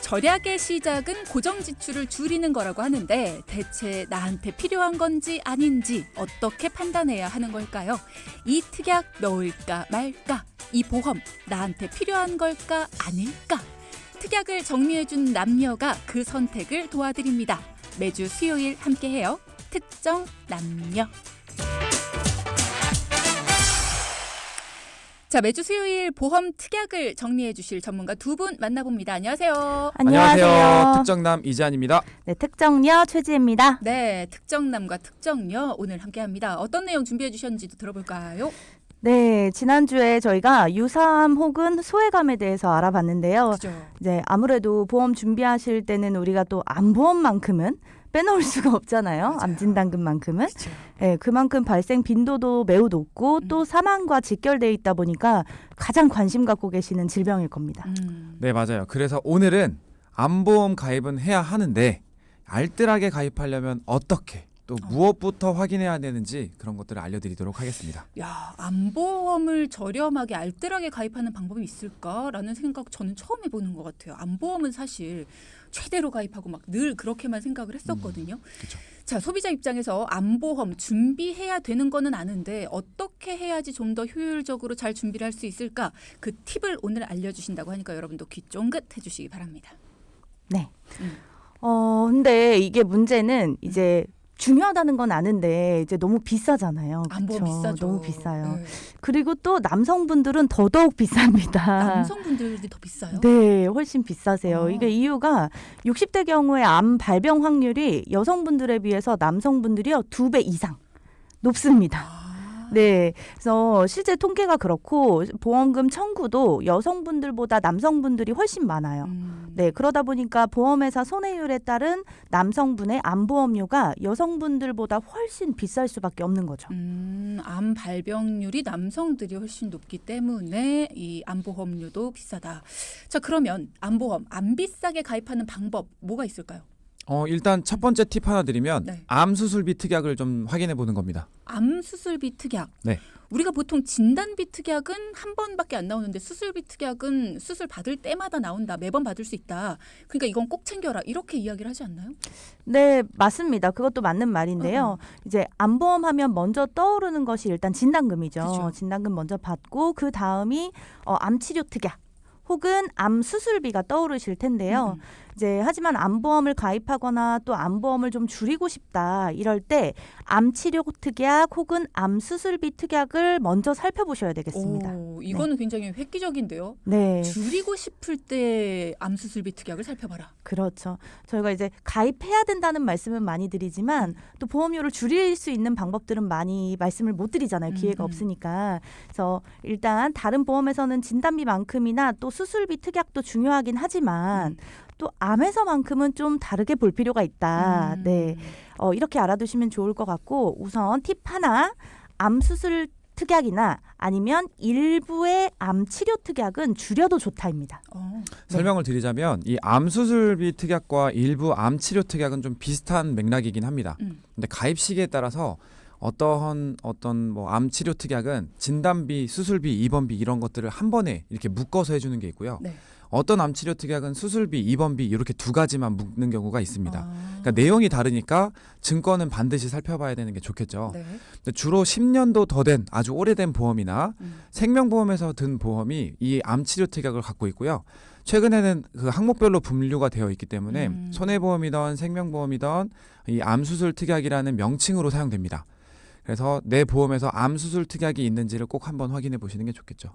절약의 시작은 고정 지출을 줄이는 거라고 하는데 대체 나한테 필요한 건지 아닌지 어떻게 판단해야 하는 걸까요? 이 특약 넣을까 말까? 이 보험 나한테 필요한 걸까 아닐까? 특약을 정리해준 남녀가 그 선택을 도와드립니다. 매주 수요일 함께해요. 특정 남녀. 자, 매주 수요일 보험 특약을 정리해 주실 전문가 두 분 만나봅니다. 안녕하세요. 안녕하세요. 특정남 이재한입니다. 네, 특정녀 최지혜입니다. 네, 특정남과 특정녀 오늘 함께합니다. 어떤 내용 준비해 주셨는지도 들어볼까요? 네, 지난주에 저희가 유사암 혹은 소외감에 대해서 알아봤는데요. 그죠. 이제 아무래도 보험 준비하실 때는 우리가 또 암보험만큼은 빼놓을 수가 없잖아요. 맞아요. 암진단금만큼은. 그죠. 네, 그만큼 발생 빈도도 매우 높고 또 사망과 직결되어 있다 보니까 가장 관심 갖고 계시는 질병일 겁니다. 네, 맞아요. 그래서 오늘은 암보험 가입은 해야 하는데 알뜰하게 가입하려면 어떻게 또 무엇부터 확인해야 되는지 그런 것들을 알려드리도록 하겠습니다. 야, 암보험을 저렴하게 알뜰하게 가입하는 방법이 있을까라는 생각 저는 처음 해보는 것 같아요. 암보험은 사실 최대로 가입하고 막 늘 그렇게만 생각을 했었거든요. 그렇죠. 자, 소비자 입장에서 암보험 준비해야 되는 거는 아는데 어떻게 해야지 좀 더 효율적으로 잘 준비를 할 수 있을까? 그 팁을 오늘 알려주신다고 하니까 여러분도 귀 쫑긋 해주시기 바랍니다. 네. 근데 이게 문제는 이제 중요하다는 건 아는데 이제 너무 비싸잖아요. 암보험 그쵸? 비싸죠. 너무 비싸요. 네. 그리고 또 남성분들은 더더욱 비쌉니다. 남성분들이 더 비싸요? 네, 훨씬 비싸세요. 이게 이유가 60대 경우에 암 발병 확률이 여성분들에 비해서 남성분들이요 2배 이상 높습니다. 네, 그래서 실제 통계가 그렇고 보험금 청구도 여성분들보다 남성분들이 훨씬 많아요. 네, 그러다 보니까 보험회사 손해율에 따른 남성분의 암보험료가 여성분들보다 훨씬 비쌀 수밖에 없는 거죠. 암 발병률이 남성들이 훨씬 높기 때문에 이 암보험료도 비싸다. 자, 그러면 암보험 안 비싸게 가입하는 방법 뭐가 있을까요? 일단 첫 번째 팁 하나 드리면 네. 암 수술비 특약을 좀 확인해 보는 겁니다. 암 수술비 특약. 네. 우리가 보통 진단비 특약은 한 번밖에 안 나오는데 수술비 특약은 수술 받을 때마다 나온다. 매번 받을 수 있다. 그러니까 이건 꼭 챙겨라. 이렇게 이야기를 하지 않나요? 네, 맞습니다. 그것도 맞는 말인데요. 이제 암보험 하면 먼저 떠오르는 것이 일단 진단금이죠. 그죠. 진단금 먼저 받고 그 다음이 암치료 특약 혹은 암 수술비가 떠오르실 텐데요. 이제 하지만 암보험을 가입하거나 또 암보험을 좀 줄이고 싶다 이럴 때 암치료 특약 혹은 암 수술비 특약을 먼저 살펴보셔야 되겠습니다. 이거는 굉장히 획기적인데요. 네. 줄이고 싶을 때 암 수술비 특약을 살펴봐라. 그렇죠. 저희가 이제 가입해야 된다는 말씀은 많이 드리지만 또 보험료를 줄일 수 있는 방법들은 많이 말씀을 못 드리잖아요. 기회가 없으니까. 그래서 일단 다른 보험에서는 진단비만큼이나 또 수술비 특약도 중요하긴 하지만 또 암에서만큼은 좀 다르게 볼 필요가 있다. 네, 이렇게 알아두시면 좋을 것 같고 우선 팁 하나, 암 수술 특약이나 아니면 일부의 암 치료 특약은 줄여도 좋다입니다. 설명을 드리자면 이 암 수술비 특약과 일부 암 치료 특약은 좀 비슷한 맥락이긴 합니다. 근데 가입 시기에 따라서 어떤 뭐 암 치료 특약은 진단비, 수술비, 입원비 이런 것들을 한 번에 이렇게 묶어서 해주는 게 있고요. 네. 어떤 암 치료 특약은 수술비, 입원비 이렇게 두 가지만 묶는 경우가 있습니다. 그러니까 내용이 다르니까 증권은 반드시 살펴봐야 되는 게 좋겠죠. 네. 근데 주로 10년도 더 된 아주 오래된 보험이나 생명보험에서 든 보험이 이 암 치료 특약을 갖고 있고요. 최근에는 그 항목별로 분류가 되어 있기 때문에 손해보험이든 생명보험이든 이 암 수술 특약이라는 명칭으로 사용됩니다. 그래서 내 보험에서 암 수술 특약이 있는지를 꼭 한번 확인해 보시는 게 좋겠죠.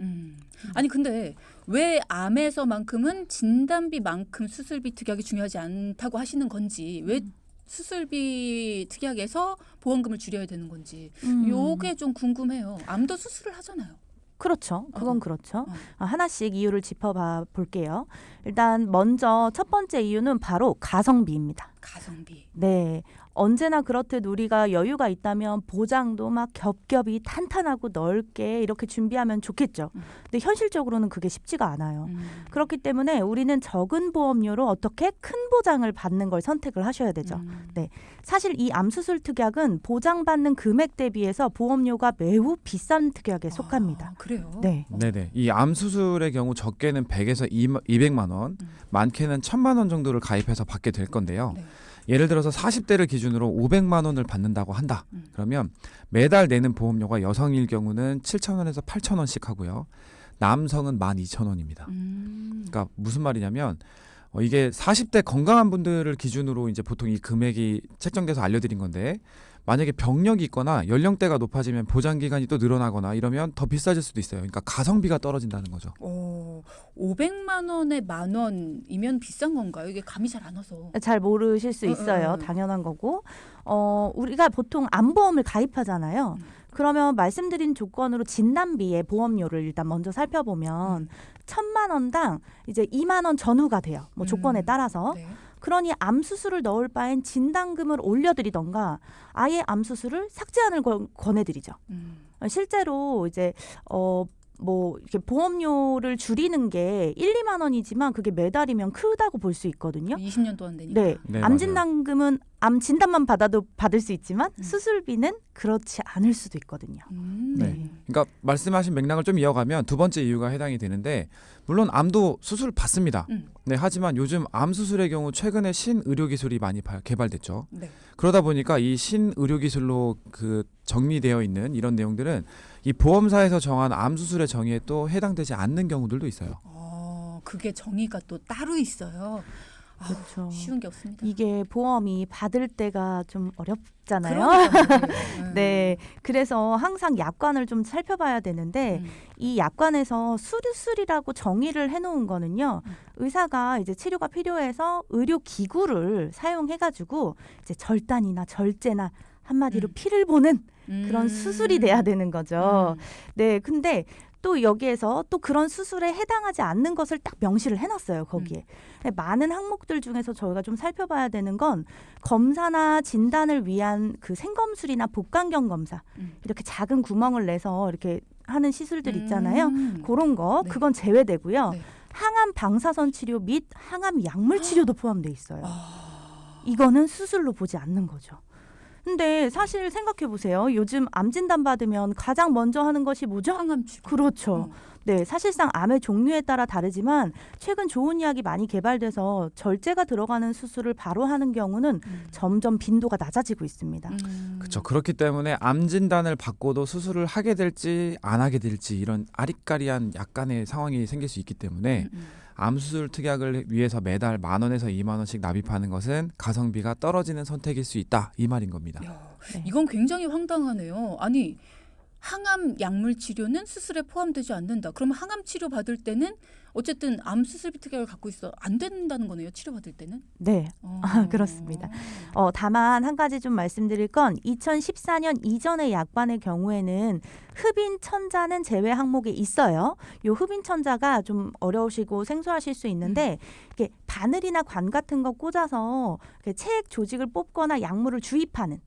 아니 근데 왜 암에서만큼은 진단비만큼 수술비 특약이 중요하지 않다고 하시는 건지 왜 수술비 특약에서 보험금을 줄여야 되는 건지 요게 좀 궁금해요. 암도 수술을 하잖아요. 그렇죠. 그건 그렇죠. 하나씩 이유를 짚어봐 볼게요. 일단 먼저 첫 번째 이유는 바로 가성비입니다. 가성비. 네. 언제나 그렇듯 우리가 여유가 있다면 보장도 막 겹겹이 탄탄하고 넓게 이렇게 준비하면 좋겠죠. 근데 현실적으로는 그게 쉽지가 않아요. 그렇기 때문에 우리는 적은 보험료로 어떻게 큰 보장을 받는 걸 선택을 하셔야 되죠. 네. 사실 이 암수술 특약은 보장받는 금액 대비해서 보험료가 매우 비싼 특약에 속합니다. 아, 그래요? 네. 네네. 이 암 수술의 경우 적게는 100에서 200만 원, 많게는 1000만 원 정도를 가입해서 받게 될 건데요. 네. 예를 들어서 40대를 기준으로 500만 원을 받는다고 한다. 그러면 매달 내는 보험료가 여성일 경우는 7,000원에서 8,000원씩 하고요. 남성은 12,000원입니다. 그러니까 무슨 말이냐면 이게 40대 건강한 분들을 기준으로 이제 보통 이 금액이 책정돼서 알려드린 건데 만약에 병력이 있거나 연령대가 높아지면 보장 기간이 또 늘어나거나 이러면 더 비싸질 수도 있어요. 그러니까 가성비가 떨어진다는 거죠. 500만 원에 10,000원이면 비싼 건가요? 이게 감이 잘 안 와서. 잘 모르실 수 있어요. 당연한 거고. 우리가 보통 암보험을 가입하잖아요. 그러면 말씀드린 조건으로 진단비의 보험료를 일단 먼저 살펴보면 1,000만 원당 이제 2만 원 전후가 돼요. 뭐 조건에 따라서. 네. 그러니 암 수술을 넣을 바엔 진단금을 올려드리던가 아예 암 수술을 삭제하는 걸 권해드리죠. 실제로 이제 뭐 이렇게 보험료를 줄이는 게 1, 2만 원이지만 그게 매달이면 크다고 볼 수 있거든요. 20년 동안 되니까. 네, 네, 암 진단금은 암 진단만 받아도 받을 수 있지만 수술비는 그렇지 않을 수도 있거든요. 네. 그러니까 말씀하신 맥락을 좀 이어가면 두 번째 이유가 해당이 되는데 물론 암도 수술 받습니다. 네, 하지만 요즘 암 수술의 경우 최근에 신의료 기술이 많이 개발됐죠. 네. 그러다 보니까 이 신의료 기술로 그 정리되어 있는 이런 내용들은 이 보험사에서 정한 암 수술의 정의에 또 해당되지 않는 경우들도 있어요. 그게 정의가 또 따로 있어요. 그렇죠. 쉬운 게 없습니다. 이게 보험이 받을 때가 좀 어렵잖아요. 그러니까요. 네, 그래서 항상 약관을 좀 살펴봐야 되는데 이 약관에서 수술이라고 정의를 해놓은 거는요. 의사가 이제 치료가 필요해서 의료 기구를 사용해가지고 이제 절단이나 절제나 한마디로 피를 보는 그런 수술이 돼야 되는 거죠. 네, 근데 또 여기에서 또 그런 수술에 해당하지 않는 것을 딱 명시를 해놨어요. 거기에. 많은 항목들 중에서 저희가 좀 살펴봐야 되는 건 검사나 진단을 위한 그 생검술이나 복강경 검사 이렇게 작은 구멍을 내서 이렇게 하는 시술들 있잖아요. 그런 거 네. 그건 제외되고요. 네. 항암 방사선 치료 및 항암 약물 치료도 포함돼 있어요. 이거는 수술로 보지 않는 거죠. 근데 사실 생각해 보세요. 요즘 암 진단 받으면 가장 먼저 하는 것이 뭐죠? 항암 치료. 그렇죠. 네, 사실상 암의 종류에 따라 다르지만 최근 좋은 약이 많이 개발돼서 절제가 들어가는 수술을 바로 하는 경우는 점점 빈도가 낮아지고 있습니다. 그렇죠. 그렇기 때문에 암 진단을 받고도 수술을 하게 될지 안 하게 될지 이런 아리까리한 약간의 상황이 생길 수 있기 때문에 암 수술 특약을 위해서 매달 10,000원에서 20,000원씩 납입하는 것은 가성비가 떨어지는 선택일 수 있다 이 말인 겁니다. 야, 네. 이건 굉장히 황당하네요. 아니 항암 약물 치료는 수술에 포함되지 않는다. 그러면 항암 치료 받을 때는 어쨌든 암 수술비 특약을 갖고 있어 안 된다는 거네요. 치료 받을 때는. 네, 그렇습니다. 다만 한 가지 좀 말씀드릴 건 2014년 이전의 약관의 경우에는 흡인 천자는 제외 항목에 있어요. 요 흡인 천자가 좀 어려우시고 생소하실 수 있는데 이게 바늘이나 관 같은 거 꽂아서 체액 조직을 뽑거나 약물을 주입하는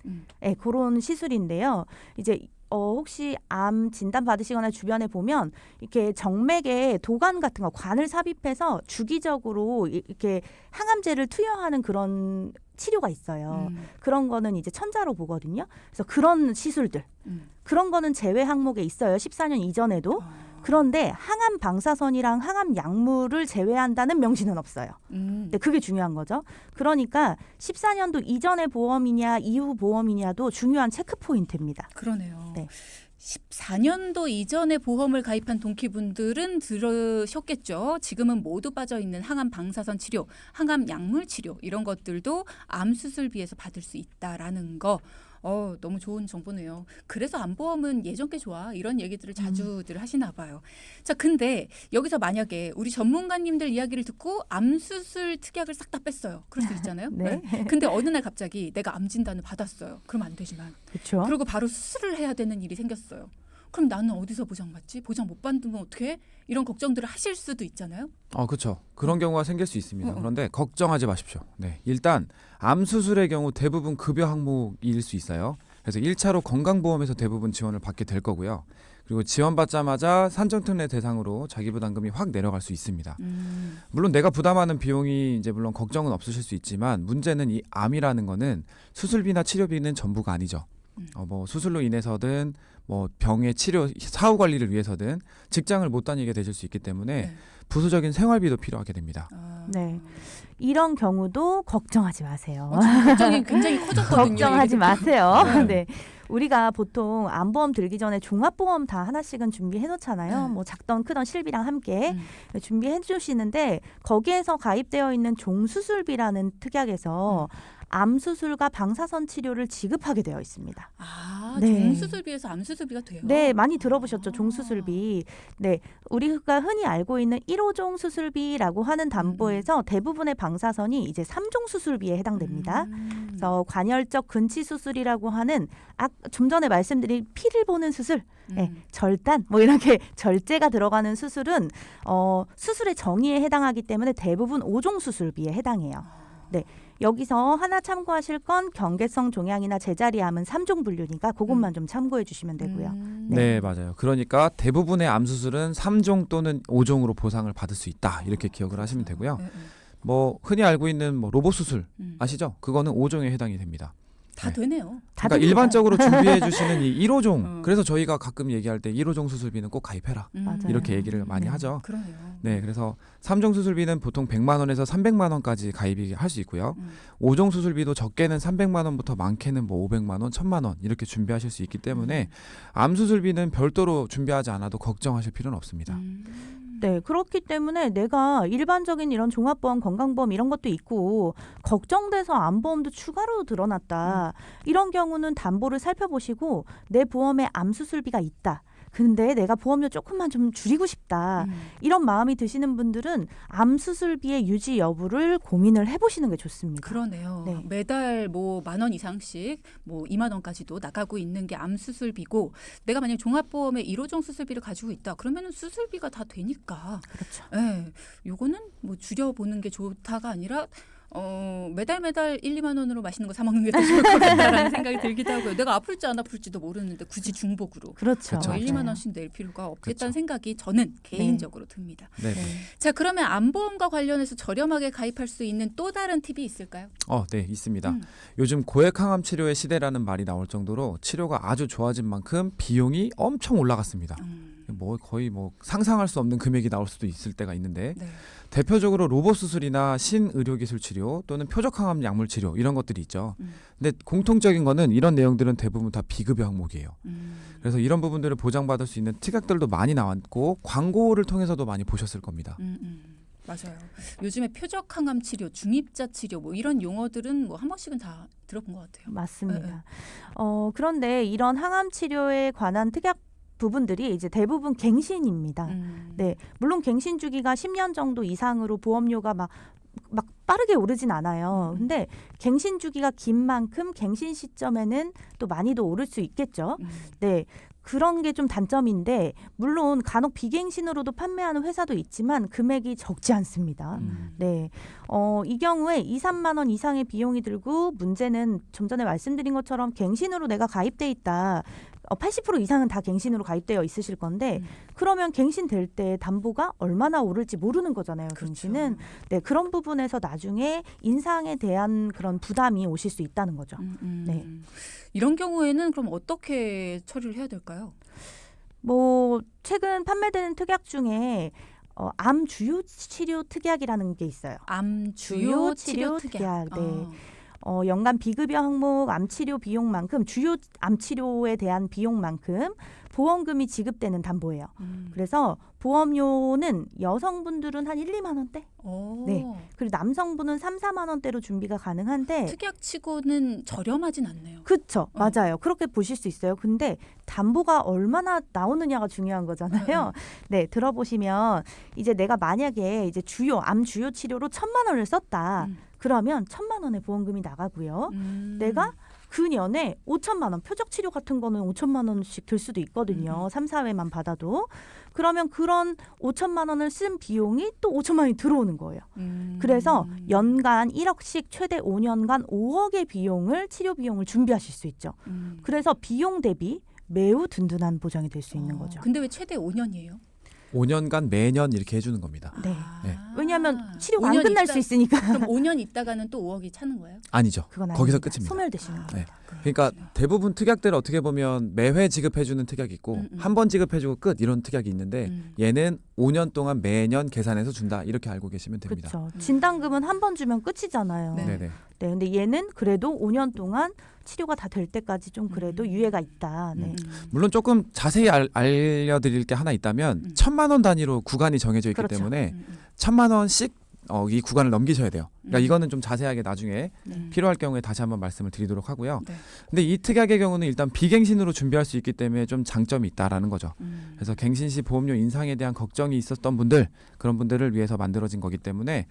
그런 시술인데요. 이제 혹시 암 진단 받으시거나 주변에 보면 이렇게 정맥에 도관 같은 거 관을 삽입해서 주기적으로 이렇게 항암제를 투여하는 그런 치료가 있어요. 그런 거는 이제 천자로 보거든요. 그래서 그런 시술들 그런 거는 제외 항목에 있어요. 14년 이전에도. 그런데 항암 방사선이랑 항암 약물을 제외한다는 명시는 없어요. 근데 그게 중요한 거죠. 그러니까 14년도 이전의 보험이냐 이후 보험이냐도 중요한 체크 포인트입니다. 그러네요. 네. 14년도 이전에 보험을 가입한 동키분들은 들으셨겠죠. 지금은 모두 빠져있는 항암 방사선 치료, 항암 약물 치료 이런 것들도 암 수술비에서 받을 수 있다라는 거. 너무 좋은 정보네요. 그래서 암보험은 예전 게 좋아. 이런 얘기들을 자주들 하시나 봐요. 자, 근데 여기서 만약에 우리 전문가님들 이야기를 듣고 암 수술 특약을 싹 다 뺐어요. 그럴 수 있잖아요. 네. 근데 어느 날 갑자기 내가 암 진단을 받았어요. 그러면 안 되지만. 그렇죠. 그리고 바로 수술을 해야 되는 일이 생겼어요. 그럼 나는 어디서 보장받지? 보장 못 받으면 어떡해? 이런 걱정들을 하실 수도 있잖아요. 그렇죠. 그런 경우가 생길 수 있습니다. 어. 그런데 걱정하지 마십시오. 네, 일단 암 수술의 경우 대부분 급여 항목일 수 있어요. 그래서 1차로 건강보험에서 대부분 지원을 받게 될 거고요. 그리고 지원받자마자 산정특례 대상으로 자기부담금이 확 내려갈 수 있습니다. 물론 내가 부담하는 비용이 이제 물론 걱정은 없으실 수 있지만 문제는 이 암이라는 거는 수술비나 치료비는 전부가 아니죠. 뭐 수술로 인해서든 뭐 병의 치료 사후 관리를 위해서든 직장을 못 다니게 되실 수 있기 때문에 네. 부수적인 생활비도 필요하게 됩니다. 네. 이런 경우도 걱정하지 마세요. 지금 걱정이 굉장히 커졌거든요. 걱정하지 얘기 마세요. 네. 네. 우리가 보통 암보험 들기 전에 종합보험 다 하나씩은 준비해 놓잖아요. 네. 뭐 작던 크던 실비랑 함께 음. 준비해 주시는데 거기에서 가입되어 있는 종수술비라는 특약에서 암 수술과 방사선 치료를 지급하게 되어 있습니다. 아, 네. 종수술비에서 암수술비가 돼요? 네, 많이 들어보셨죠. 아. 종수술비. 네, 우리가 흔히 알고 있는 1호종 수술비라고 하는 담보에서 대부분의 방사선이 이제 3종 수술비에 해당됩니다. 그래서 관열적 근치 수술이라고 하는 좀 전에 말씀드린 피를 보는 수술, 네, 절단 뭐 이렇게 절제가 들어가는 수술은 수술의 정의에 해당하기 때문에 대부분 5종 수술비에 해당해요. 네. 여기서 하나 참고하실 건 경계성 종양이나 제자리암은 3종 분류니까 그것만 좀 참고해 주시면 되고요. 네, 맞아요. 그러니까 대부분의 암 수술은 3종 또는 5종으로 보상을 받을 수 있다. 이렇게 기억을 하시면 되고요. 뭐 흔히 알고 있는 뭐 로봇 수술 아시죠? 그거는 5종에 해당이 됩니다. 다 네. 되네요. 다 그러니까 됩니다. 일반적으로 준비해 주시는 이 1호종 그래서 저희가 가끔 얘기할 때 1호종 수술비는 꼭 가입해라. 맞아요. 이렇게 얘기를 많이 네. 하죠. 그러네요. 네, 그래서 3종 수술비는 보통 100만 원에서 300만 원까지 가입이 할 수 있고요. 5종 수술비도 적게는 300만 원부터 많게는 뭐 500만 원, 1000만 원 이렇게 준비하실 수 있기 때문에 암 수술비는 별도로 준비하지 않아도 걱정하실 필요는 없습니다. 네, 그렇기 때문에 내가 일반적인 이런 종합보험, 건강보험 이런 것도 있고 걱정돼서 암보험도 추가로 들어놨다. 이런 경우는 담보를 살펴보시고 내 보험에 암 수술비가 있다. 근데 내가 보험료 조금만 좀 줄이고 싶다. 이런 마음이 드시는 분들은 암 수술비의 유지 여부를 고민을 해보시는 게 좋습니다. 그러네요. 네. 매달 뭐 10,000원 이상씩 뭐 2만 원까지도 나가고 있는 게 암 수술비고 내가 만약 종합보험에 1호종 수술비를 가지고 있다. 그러면은 수술비가 다 되니까. 그렇죠. 예. 요거는 뭐 줄여보는 게 좋다가 아니라 매달 1, 2만 원으로 맛있는 거 사 먹는 게 더 좋을 것 같다라는 생각이 들기도 하고요. 내가 아플지 안 아플지도 모르는데 굳이 중복으로 그렇죠. 그렇죠. 1, 2만 맞아요. 원씩 낼 필요가 없겠다는 그렇죠. 생각이 저는 개인적으로 듭니다. 네. 자, 그러면 암보험과 관련해서 저렴하게 가입할 수 있는 또 다른 팁이 있을까요? 네, 있습니다. 음. 요즘 고액 항암 치료의 시대라는 말이 나올 정도로 치료가 아주 좋아진 만큼 비용이 엄청 올라갔습니다. 뭐 거의 뭐 상상할 수 없는 금액이 나올 수도 있을 때가 있는데 네. 대표적으로 로봇 수술이나 신의료기술 치료 또는 표적 항암 약물 치료 이런 것들이 있죠. 근데 공통적인 거는 이런 내용들은 대부분 다 비급여 항목이에요. 그래서 이런 부분들을 보장받을 수 있는 특약들도 많이 나왔고 광고를 통해서도 많이 보셨을 겁니다. 맞아요. 요즘에 표적 항암 치료, 중입자 치료 뭐 이런 용어들은 뭐 한 번씩은 다 들어본 것 같아요. 맞습니다. 그런데 이런 항암 치료에 관한 특약 부분들이 이제 대부분 갱신입니다. 네, 물론 갱신 주기가 10년 정도 이상으로 보험료가 막 빠르게 오르진 않아요. 근데 갱신 주기가 긴 만큼 갱신 시점에는 또 많이도 오를 수 있겠죠. 네. 그런 게 좀 단점인데 물론 간혹 비갱신으로도 판매하는 회사도 있지만 금액이 적지 않습니다. 네, 이 경우에 2, 3만 원 이상의 비용이 들고 문제는 좀 전에 말씀드린 것처럼 갱신으로 내가 가입돼 있다. 80% 이상은 다 갱신으로 가입되어 있으실 건데 그러면 갱신될 때 담보가 얼마나 오를지 모르는 거잖아요. 갱신은. 그렇죠. 네, 그런 부분에서 나중에 인상에 대한 그런 부담이 오실 수 있다는 거죠. 네. 이런 경우에는 그럼 어떻게 처리를 해야 될까요? 뭐 최근 판매되는 특약 중에 암 주요 치료 특약이라는 게 있어요. 암 주요 치료 특약. 네. 연간 비급여 항목 암 치료 비용만큼 주요 암 치료에 대한 비용만큼 보험금이 지급되는 담보예요. 그래서 보험료는 여성분들은 한 1, 2만 원대? 네. 그리고 남성분은 3, 4만 원대로 준비가 가능한데 특약치고는 저렴하진 않네요. 그렇죠. 맞아요. 그렇게 보실 수 있어요. 근데 담보가 얼마나 나오느냐가 중요한 거잖아요. 네, 들어보시면 이제 내가 만약에 이제 암 주요 치료로 1,000만 원을 썼다. 그러면 1,000만 원의 보험금이 나가고요. 내가 년에 5천만 원, 표적 치료 같은 거는 5천만 원씩 들 수도 있거든요. 3, 4회만 받아도. 그러면 그런 5천만 원을 쓴 비용이 또 5천만 원이 들어오는 거예요. 그래서 연간 1억씩 최대 5년간 5억의 비용을 치료 비용을 준비하실 수 있죠. 그래서 비용 대비 매우 든든한 보장이 될 수 있는 거죠. 근데 왜 최대 5년이에요? 5년간 매년 이렇게 해주는 겁니다. 네. 네. 왜냐하면 치료가 안 5년 끝날 있다- 수 있으니까. 그럼 5년 있다가는 또 5억이 차는 거예요? 아니죠. 그건 거기서 아닙니다. 끝입니다. 소멸되시는 아, 겁니다. 그러니까 대부분 특약들은 어떻게 보면 매회 지급해주는 특약이 있고 한 번 지급해주고 끝 이런 특약이 있는데 얘는 5년 동안 매년 계산해서 준다 이렇게 알고 계시면 됩니다. 그렇죠. 진단금은 한 번 주면 끝이잖아요. 네. 네네. 네, 근데 얘는 그래도 5년 동안 치료가 다 될 때까지 좀 그래도 유예가 있다. 네. 물론 조금 자세히 알려드릴 게 하나 있다면 1,000만 원 단위로 구간이 정해져 있기 그렇죠. 때문에 1,000만 원씩 이 구간을 넘기셔야 돼요. 그러니까 음. 이거는 좀 자세하게 나중에 필요할 경우에 다시 한번 말씀을 드리도록 하고요. 네. 근데 이 특약의 경우는 일단 비갱신으로 준비할 수 있기 때문에 좀 장점이 있다라는 거죠. 그래서 갱신 시 보험료 인상에 대한 걱정이 있었던 분들, 그런 분들을 위해서 만들어진 거기 때문에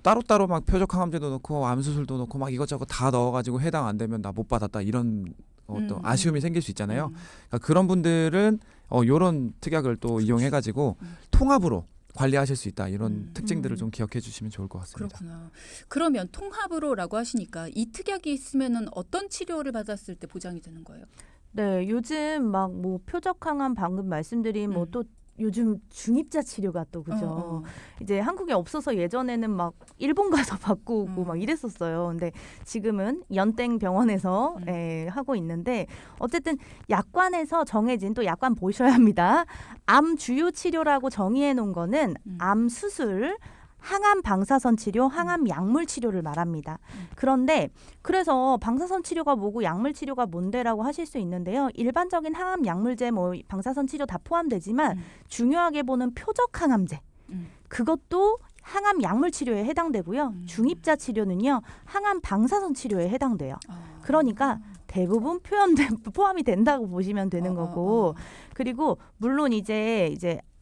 따로따로 막 표적 항암제도 넣고 암수술도 넣고 막 이것저것 다 넣어가지고 해당 안 되면 나 못 받았다 이런 어떤 아쉬움이 생길 수 있잖아요. 그러니까 그런 분들은 요런 특약을 또 이용해가지고 통합으로 관리하실 수 있다 이런 특징들을 좀 기억해 주시면 좋을 것 같습니다. 그렇구나. 그러면 통합으로라고 하시니까 이 특약이 있으면은 어떤 치료를 받았을 때 보장이 되는 거예요? 네, 요즘 막 뭐 표적항암 방금 말씀드린 뭐 또 요즘 중입자 치료가 또 그죠. 이제 한국에 없어서 예전에는 막 일본 가서 받고 오고 막 이랬었어요. 근데 지금은 연땡 병원에서 하고 있는데 어쨌든 약관에서 정해진 또 약관 보셔야 합니다. 암 주요 치료라고 정의해 놓은 거는 암 수술, 항암 방사선 치료, 항암 약물 치료를 말합니다. 그런데 그래서 방사선 치료가 뭐고 약물 치료가 뭔데라고 하실 수 있는데요. 일반적인 항암 약물제 뭐 방사선 치료 다 포함되지만 중요하게 보는 표적 항암제. 그것도 항암 약물 치료에 해당되고요. 중입자 치료는요. 항암 방사선 치료에 해당돼요. 그러니까 대부분 포함이 된다고 보시면 되는 거고. 그리고 물론 이제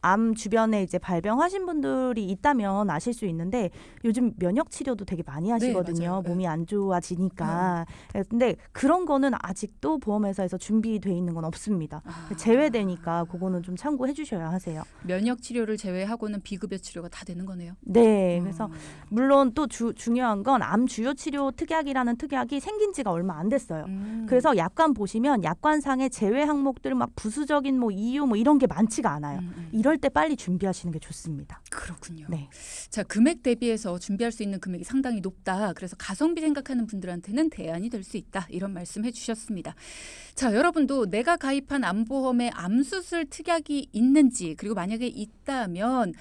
암 주변에 이제 발병하신 분들이 있다면 아실 수 있는데 요즘 면역 치료도 되게 많이 하시거든요. 네, 몸이 안 좋아지니까. 근데 그런 거는 아직도 보험회사에서 준비돼 있는 건 없습니다. 제외되니까 그거는 좀 참고해 주셔야 하세요. 면역 치료를 제외하고는 비급여 치료가 다 되는 거네요. 네. 그래서 물론 또 중요한 건 암 주요 치료 특약이라는 특약이 생긴 지가 얼마 안 됐어요. 그래서 약관 보시면 약관상의 제외 항목들 막 부수적인 뭐 이유 뭐 이런 게 많지가 않아요. 이럴 때 빨리 준비하시는 게 좋습니다. 그렇군요. 네. 자, 금액 대비해서 준비할 수 있는 금액이 상당히 높다. 그래서 가성비 생각하는 분들한테는 대안이 될 수 있다. 이런 말씀 해주셨습니다. 자, 여러분도 내가 가입한 암보험에 암수술 특약이 있는지 그리고 만약에 있다면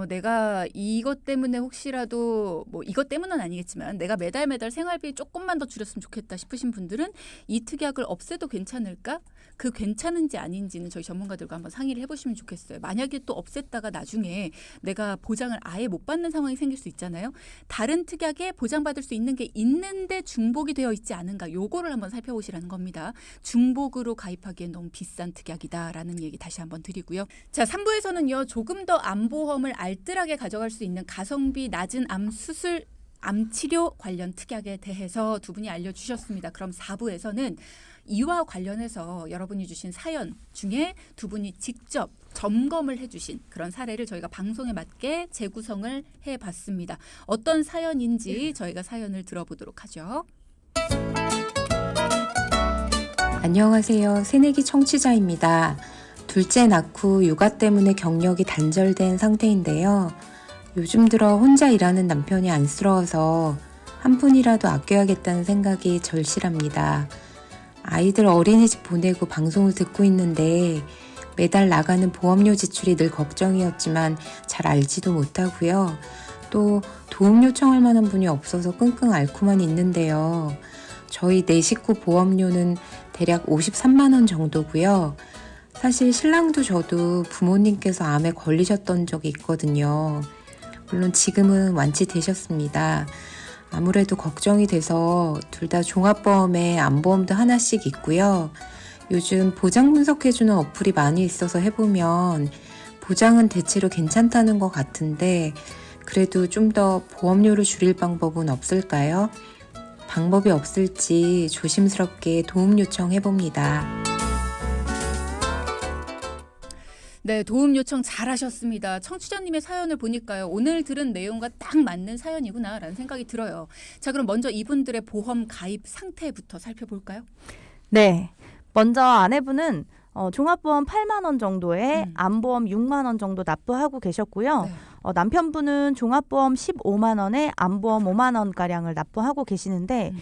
내가 이것 때문에 혹시라도 뭐 이것 때문은 아니겠지만 내가 매달 생활비 조금만 더 줄였으면 좋겠다 싶으신 분들은 이 특약을 없애도 괜찮을까? 그 괜찮은지 아닌지는 저희 전문가들과 한번 상의를 해보시면 좋겠어요. 만약에 또 없앴다가 나중에 내가 보장을 아예 못 받는 상황이 생길 수 있잖아요. 다른 특약에 보장받을 수 있는 게 있는데 중복이 되어 있지 않은가 요거를 한번 살펴보시라는 겁니다. 중복으로 가입하기엔 너무 비싼 특약이다라는 얘기 다시 한번 드리고요. 자, 3부에서는요. 조금 더 암보험을 알뜰하게 가져갈 수 있는 가성비 낮은 암수술 암치료 관련 특약에 대해서 두 분이 알려주셨습니다. 그럼 4부에서는 이와 관련해서 여러분이 주신 사연 중에 두 분이 직접 점검을 해주신 그런 사례를 저희가 방송에 맞게 재구성을 해봤습니다. 어떤 사연인지 저희가 사연을 들어보도록 하죠. 안녕하세요. 새내기 청취자입니다. 둘째 낳고 육아 때문에 경력이 단절된 상태인데요. 요즘 들어 혼자 일하는 남편이 안쓰러워서 한 푼이라도 아껴야겠다는 생각이 절실합니다. 아이들 어린이집 보내고 방송을 듣고 있는데 매달 나가는 보험료 지출이 늘 걱정이었지만 잘 알지도 못하고요. 또 도움 요청할 만한 분이 없어서 끙끙 앓고만 있는데요. 저희 네 식구 보험료는 대략 53만 원 정도고요. 사실 신랑도 저도 부모님께서 암에 걸리셨던 적이 있거든요. 물론 지금은 완치되셨습니다. 아무래도 걱정이 돼서 둘 다 종합보험에 암보험도 하나씩 있고요. 요즘 보장 분석해주는 어플이 많이 있어서 해보면 보장은 대체로 괜찮다는 것 같은데 그래도 좀 더 보험료를 줄일 방법은 없을까요? 방법이 없을지 조심스럽게 도움 요청해봅니다. 네, 도움 요청 잘하셨습니다. 청취자님의 사연을 보니까요. 오늘 들은 내용과 딱 맞는 사연이구나라는 생각이 들어요. 자, 그럼 먼저 이분들의 보험 가입 상태부터 살펴볼까요? 네. 먼저 아내분은 종합보험 8만 원 정도에 암보험 6만 원 정도 납부하고 계셨고요. 네. 남편분은 종합보험 15만 원에 암보험 5만 원가량을 납부하고 계시는데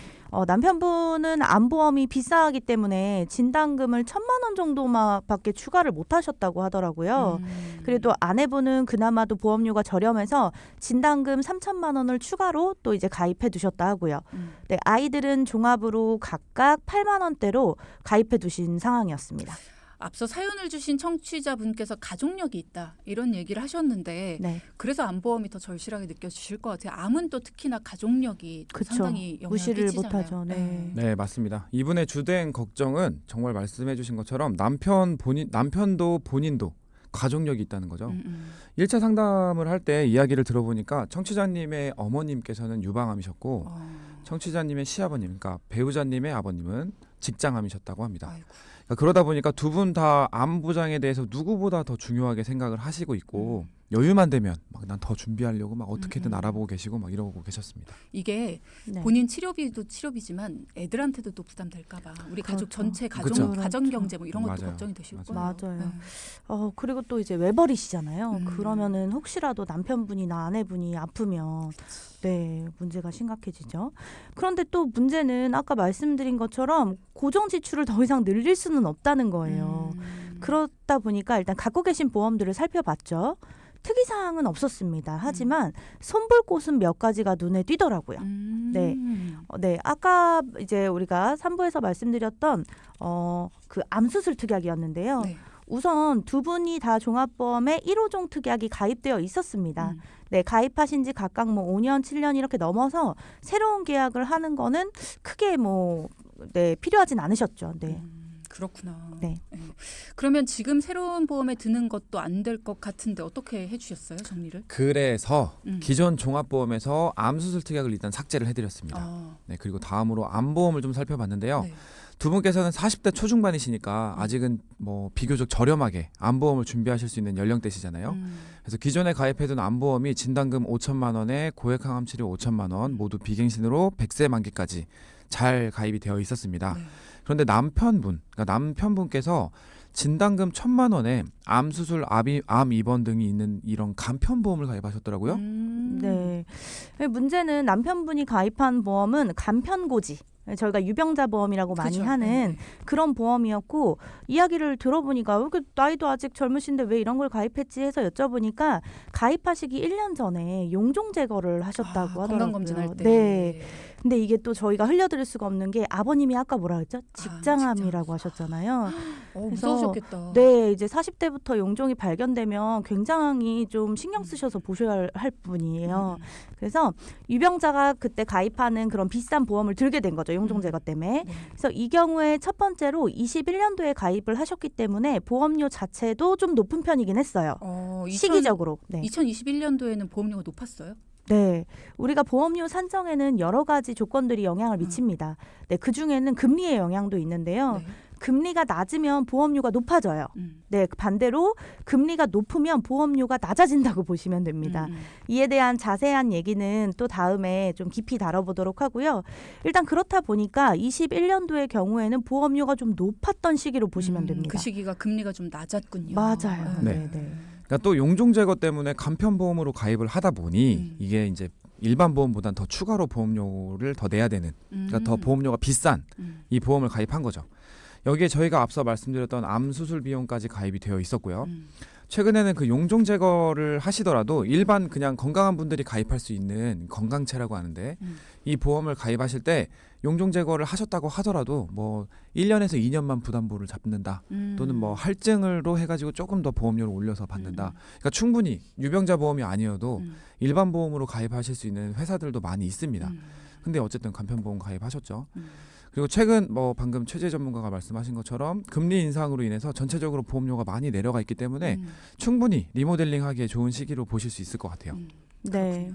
남편분은 암보험이 비싸기 때문에 진단금을 1,000만 원 정도만밖에 추가를 못 하셨다고 하더라고요. 그래도 아내분은 그나마도 보험료가 저렴해서 진단금 3천만 원을 추가로 또 이제 가입해 두셨다 하고요. 네, 아이들은 종합으로 각각 8만 원대로 가입해 두신 상황이었습니다. 앞서 사연을 주신 청취자분께서 가족력이 있다 이런 얘기를 하셨는데 네. 그래서 암보험이 더 절실하게 느껴지실 것 같아요. 암은 또 특히나 가족력이 또 그쵸. 상당히 영향을 무시를 끼치잖아요. 못하죠. 네. 네, 맞습니다. 이분의 주된 걱정은 정말 말씀해주신 것처럼 남편도 본인도 가족력이 있다는 거죠. 1차 상담을 할 때 이야기를 들어보니까 청취자님의 어머님께서는 유방암이셨고 청취자님의 시아버님, 그러니까 배우자님의 아버님은 직장암이셨다고 합니다. 아이고. 그러다 보니까 두 분 다 암 부장에 대해서 누구보다 더 중요하게 생각을 하시고 있고 여유만 되면 막 난 더 준비하려고 막 어떻게든 알아보고 계시고 막 이러고 계셨습니다. 이게 네. 본인 치료비도 치료비지만 애들한테도 또 부담될까봐 우리 가족 그렇죠. 전체 그렇죠. 가정 경제 뭐 이런 것도 맞아요. 걱정이 되실 맞아요. 거예요. 맞아요. 그리고 또 이제 외벌이시잖아요. 음. 그러면은 혹시라도 남편분이나 아내분이 아프면 네, 문제가 심각해지죠. 그런데 또 문제는 아까 말씀드린 것처럼 고정 지출을 더 이상 늘릴 수는 없다는 거예요. 그렇다 보니까 일단 갖고 계신 보험들을 살펴봤죠. 특이사항은 없었습니다. 하지만 손볼 곳은 몇 가지가 눈에 띄더라고요. 네. 네, 아까 이제 우리가 3부에서 말씀드렸던 그 암수술 특약이었는데요. 네. 우선 두 분이 다 종합보험에 1호종 특약이 가입되어 있었습니다. 네, 가입하신 지 각각 뭐 5년, 7년 이렇게 넘어서 새로운 계약을 하는 거는 크게 네, 필요하진 않으셨죠. 네. 그렇구나. 네. 그러면 지금 새로운 보험에 드는 것도 안 될 것 같은데 어떻게 해주셨어요, 정리를? 그래서 기존 종합보험에서 암수술 특약을 일단 삭제를 해드렸습니다. 네, 그리고 다음으로 암보험을 좀 살펴봤는데요. 네. 두 분께서는 40대 초중반이시니까 아직은 뭐 비교적 저렴하게 암보험을 준비하실 수 있는 연령대시잖아요. 그래서 기존에 가입해둔 암보험이 진단금 5천만 원에 고액항암 치료 5천만 원 모두 비갱신으로 100세 만기까지 잘 가입이 되어 있었습니다. 네. 그런데 남편분께서 진단금 1,000만 원에 암수술, 암 입원 등이 있는 이런 간편보험을 가입하셨더라고요. 네. 문제는 남편분이 가입한 보험은 간편고지. 저희가 유병자 보험이라고 많이 그쵸. 하는 네. 그런 보험이었고 이야기를 들어보니까 나이도 아직 젊으신데 왜 이런 걸 가입했지 해서 여쭤보니까 가입하시기 1년 전에 용종 제거를 하셨다고 하더라고요. 건강검진할 때. 네. 근데 이게 또 저희가 흘려드릴 수가 없는 게 아버님이 아까 뭐라 했죠? 직장암이라고 하셨잖아요. 그래서 무서우셨겠다. 네, 이제 40대부터 용종이 발견되면 굉장히 좀 신경 쓰셔서 보셔야 할 분이에요. 그래서 유병자가 그때 가입하는 그런 비싼 보험을 들게 된 거죠. 용종 제거 때문에. 네. 그래서 이 경우에 첫 번째로 21년도에 가입을 하셨기 때문에 보험료 자체도 좀 높은 편이긴 했어요. 시기적으로. 네. 2021년도에는 보험료가 높았어요? 네, 우리가 보험료 산정에는 여러 가지 조건들이 영향을 미칩니다. 네, 그 중에는 금리의 영향도 있는데요. 네. 금리가 낮으면 보험료가 높아져요. 네, 반대로 금리가 높으면 보험료가 낮아진다고 보시면 됩니다. 이에 대한 자세한 얘기는 또 다음에 좀 깊이 다뤄보도록 하고요. 일단 그렇다 보니까 21년도의 경우에는 보험료가 좀 높았던 시기로 보시면 됩니다. 그 시기가 금리가 좀 낮았군요. 맞아요. 네. 네. 그러니까 또 용종 제거 때문에 간편보험으로 가입을 하다 보니 이게 이제 일반 보험보단 더 추가로 보험료를 더 내야 되는, 그러니까 더 보험료가 비싼 이 보험을 가입한 거죠. 여기에 저희가 앞서 말씀드렸던 암 수술 비용까지 가입이 되어 있었고요. 최근에는 그 용종 제거를 하시더라도 일반 그냥 건강한 분들이 가입할 수 있는 건강체라고 하는데 이 보험을 가입하실 때 용종 제거를 하셨다고 하더라도 뭐 1년에서 2년만 부담보를 잡는다. 또는 뭐 할증으로 해가지고 조금 더 보험료를 올려서 받는다. 그러니까 충분히 유병자 보험이 아니어도 일반 보험으로 가입하실 수 있는 회사들도 많이 있습니다. 근데 어쨌든 간편보험 가입하셨죠. 그리고 최근 뭐 방금 최재 전문가가 말씀하신 것처럼 금리 인상으로 인해서 전체적으로 보험료가 많이 내려가 있기 때문에 충분히 리모델링하기에 좋은 시기로 보실 수 있을 것 같아요. 네.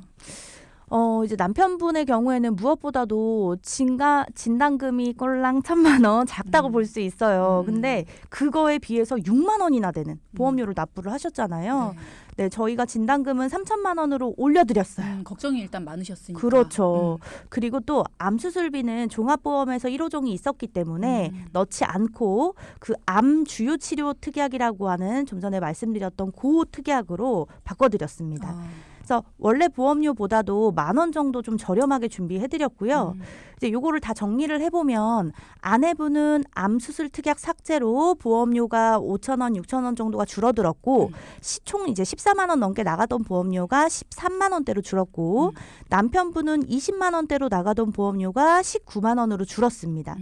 이제 남편분의 경우에는 무엇보다도 진단금이 꼴랑 1,000만 원 작다고 볼 수 있어요. 근데 그거에 비해서 6만 원이나 되는 보험료를 납부를 하셨잖아요. 네, 저희가 진단금은 3,000만 원으로 올려드렸어요. 걱정이 일단 많으셨으니까. 그렇죠. 그리고 또 암 수술비는 종합보험에서 1호종이 있었기 때문에 넣지 않고 그 암 주요 치료 특약이라고 하는 좀 전에 말씀드렸던 그 특약으로 바꿔드렸습니다. 그래서 원래 보험료보다도 10,000원 정도 좀 저렴하게 준비해드렸고요. 이제 요거를 다 정리를 해보면 아내분은 암 수술 특약 삭제로 보험료가 5,000원, 6,000원 정도가 줄어들었고 총 이제 14만 원 넘게 나가던 보험료가 13만 원대로 줄었고 남편분은 20만 원대로 나가던 보험료가 19만 원으로 줄었습니다.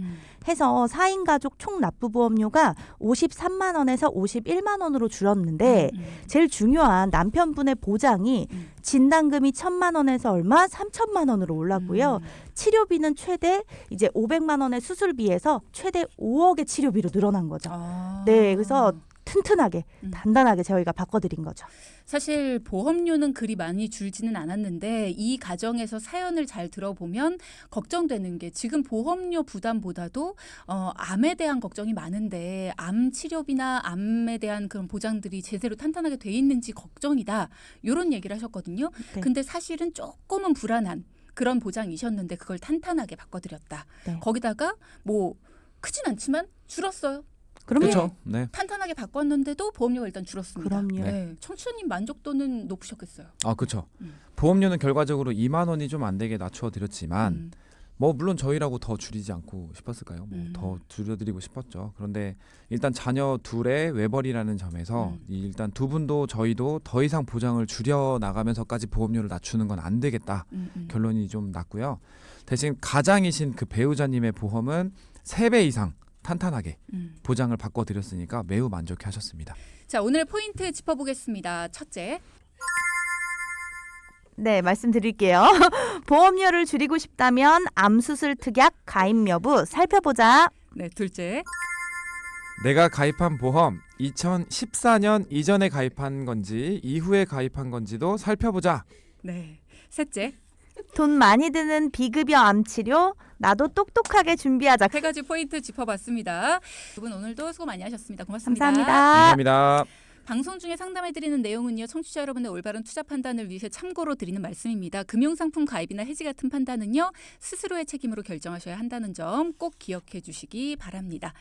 해서 4인 가족 총 납부 보험료가 53만 원에서 51만 원으로 줄었는데 제일 중요한 남편분의 보장이 진단금이 1,000만 원에서 얼마 3,000만 원으로 올랐고요. 치료비는 최대 이제 500만 원의 수술비에서 최대 5억의 치료비로 늘어난 거죠. 네, 그래서 튼튼하게 단단하게 저희가 바꿔드린 거죠. 사실 보험료는 그리 많이 줄지는 않았는데 이 가정에서 사연을 잘 들어보면 걱정되는 게 지금 보험료 부담보다도 암에 대한 걱정이 많은데 암 치료비나 암에 대한 그런 보장들이 제대로 탄탄하게 돼 있는지 걱정이다. 이런 얘기를 하셨거든요. 네. 근데 사실은 조금은 불안한 그런 보장이셨는데 그걸 탄탄하게 바꿔드렸다. 네. 거기다가 뭐 크진 않지만 줄었어요. 그럼요. 그렇죠. 네. 탄탄하게 바꿨는데도 보험료가 일단 줄었습니다. 그럼요. 네. 청취자님 만족도는 높으셨겠어요. 아, 그렇죠. 보험료는 결과적으로 2만 원이 좀 안 되게 낮춰 드렸지만 뭐 물론 저희라고 더 줄이지 않고 싶었을까요? 뭐 더 줄여드리고 싶었죠. 그런데 일단 자녀 둘의 외벌이라는 점에서 일단 두 분도 저희도 더 이상 보장을 줄여 나가면서까지 보험료를 낮추는 건 안 되겠다. 결론이 좀 났고요. 대신 가장이신 그 배우자님의 보험은 3배 이상 탄탄하게 보장을 바꿔드렸으니까 매우 만족해하셨습니다. 자, 오늘 포인트 짚어보겠습니다. 첫째, 네, 말씀드릴게요. 보험료를 줄이고 싶다면 암수술 특약 가입 여부 살펴보자. 네, 둘째, 내가 가입한 보험 2014년 이전에 가입한 건지 이후에 가입한 건지도 살펴보자. 네, 셋째. 돈 많이 드는 비급여 암 치료 나도 똑똑하게 준비하자. 3가지 포인트 짚어봤습니다. 두 분 오늘도 수고 많이 하셨습니다. 고맙습니다. 감사합니다. 감사합니다. 방송 중에 상담해드리는 내용은요. 청취자 여러분의 올바른 투자 판단을 위해 참고로 드리는 말씀입니다. 금융상품 가입이나 해지 같은 판단은요. 스스로의 책임으로 결정하셔야 한다는 점 꼭 기억해 주시기 바랍니다.